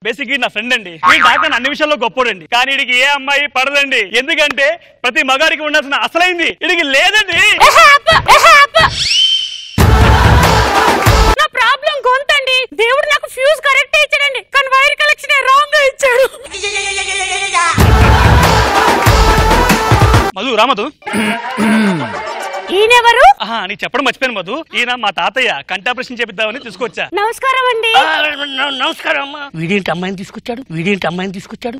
Basic నా friend అండి. ఈ దాకా అన్ని విషయాల్లో గొప్పోడండి. కానీ ఇడికి ఏ అమ్మాయి పడదండి. ఎందుకంటే ప్రతి మగాడికి ఉండాల్సిన అసలైంది ఇడికి లేదండి. నా ప్రాబ్లం గొంతండి. దేవుడు నాకు ఫ్యూజ్ కరెక్ట్ ఇచ్చాడండి, కానీ వైర్ కలెక్షన్ రాంగ్ గా ఇచ్చాడు. మధు రామధు ఈయనెవరు? నీకు చెప్పడం మర్చిపోయాను మధు. ఈయన మా తాతయ్య కంటాపరేషన్ చేపిద్దామని తీసుకొచ్చా. నమస్కారం అండి. నమస్కారం అమ్మా. వీడేంటి అమ్మాయిని తీసుకొచ్చాడు?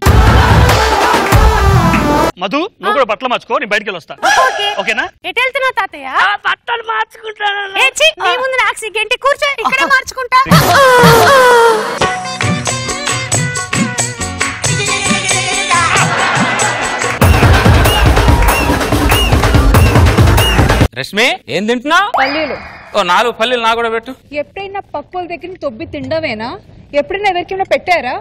మధు నువ్వు కూడా బట్టలు మార్చుకో, నేను బయటికి వస్తా. ఓకేనా? ఎటు వెళ్తున్నావు తాతయ్య? బట్టలు మార్చుకుంటాను. నీ ముందు నాకు సిగ్గేంటి? కూర్చో, ఇక్కడే మార్చుకుంటా. రష్మి ఏం తింటున్నావు? పల్లీలు. ఓ 4 పల్లీలు నా కూడా పెట్టు. ఎప్పుడైనా పప్పుల దగ్గర తొబ్బి తిండవేనా? ఎప్పుడైనా ఎవరికైనా పెట్టారా?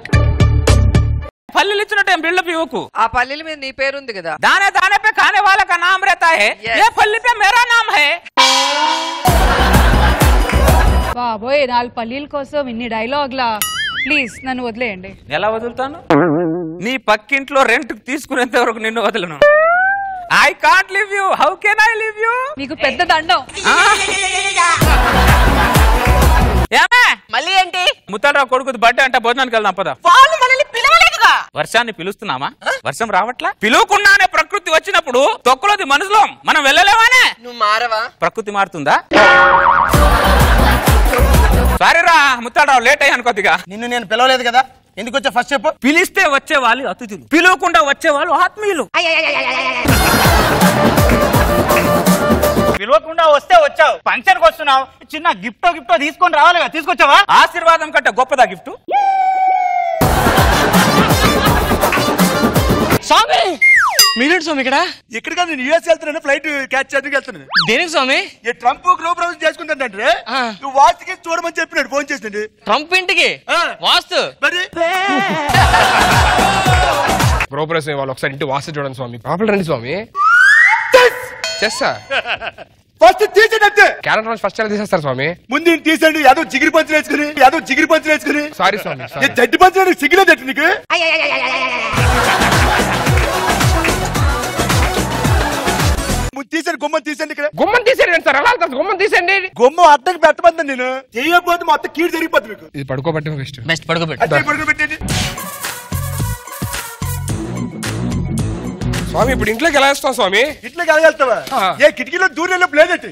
పల్లీలు ఇచ్చినట్టు బిల్డప్ ఇవ్వకు. ఆ పల్లీల మీద నీ పేరు ఉంది కదా. दाने दाने पे खाने वाला का नाम रहता है. ये पल्ली पे मेरा नाम है. బాబోయ్, 4 పల్లీల కోసం ఇన్ని డైలాగ్లా? ప్లీజ్ నన్ను వదిలేయండి. ఎలా వదులుతాను? నీ పక్కింట్లో రెంట్ తీసుకునేంత వరకు నిన్ను వదలను. I can't leave you. How can I leave you? నీకు పెద్ద దండం. మళ్ళీ ఏంటి? ముత్తాలరావు కొడుకుది బర్త్డే అంటే భోజనానికి వెళ్దాం పద. వాళ్ళు మనల్ని పిలవలేదుగా. వర్షాన్ని పిలుస్తున్నామా? వర్షం రావట్లా? పిలువకుండానే ప్రకృతి వచ్చినప్పుడు తొక్కలోది మనుషులో మనం వెళ్ళలేవానే. నువ్వు మారవా? ప్రకృతి మారుతుందా? సారీరా ముత్తాలరావు, లేట్ అయ్యాను కొద్దిగా. నిన్ను నేను పిలవలేదు కదా, ఎందుకు వచ్చా ఫస్ట్ చెప్పు. పిలిస్తే వచ్చే వాళ్ళు అతిథులు, పిలవకుండా వచ్చే వాళ్ళు ఆత్మీయులు. పిలవకుండా వస్తే వచ్చావు, ఫంక్షన్ కి వస్తున్నావు, చిన్న గిఫ్ట్ తీసుకొని రావాలిగా, తీసుకొచ్చావా? ఆశీర్వాదం కంటే గొప్పదా గిఫ్ట్? స్వామి మీరేంటి స్వామి ఇక్కడ? ఎక్కడికి నేను యూఎస్ వెళ్తున్నాను, ఫ్లైట్ క్యాచ్ చేయడానికి వెళ్తున్నాను. దేనికి స్వామి? ట్రంప్ గ్లోబ్ ప్రవేశం చేసుకుంటానంటే వాస్తుకి చూడమని చెప్పినాడు, ఫోన్ చేసింది. ట్రంప్ ఇంటికి వాస్తు మరి గృహప్రవేశం వాళ్ళు ఒకసారి ఇంటి వాస్తు చూడండి స్వామి. లోపల రండి స్వామి. చేస్తా. ఫస్ట్ తీసేటట్టే క్యారెక్టర్ ఫస్ట్ ఎలా తీసేస్తారు స్వామి? ముందు తీసండి. ఏదో జిగిరి పంచులు వేసుకుని సారీ స్వామి. జడ్డి పంచులు సిగ్గులేదట్టు నీకు. తీసండి, గుమ్మం తీసండి. ఇక్కడ గుమ్మం తీసేయండి సార్. అలా గుమ్మం తీసేయండి. గుమ్మం అడ్డకి పెట్టమంది నేను. చేయకపోతే మొత్తం కీడు జరిగిపోతుంది మీకు. ఇది పడుకోబెట్టడం బెస్ట్. పడుకోబెట్టండి స్వామి. ఇప్పుడు ఇంట్లోకి ఎలా వేస్తాం స్వామి? ఇంట్లోకి ఎలా వెళ్తావా? ఏ కిటికీలో దూరేలో ప్లేదట్టి.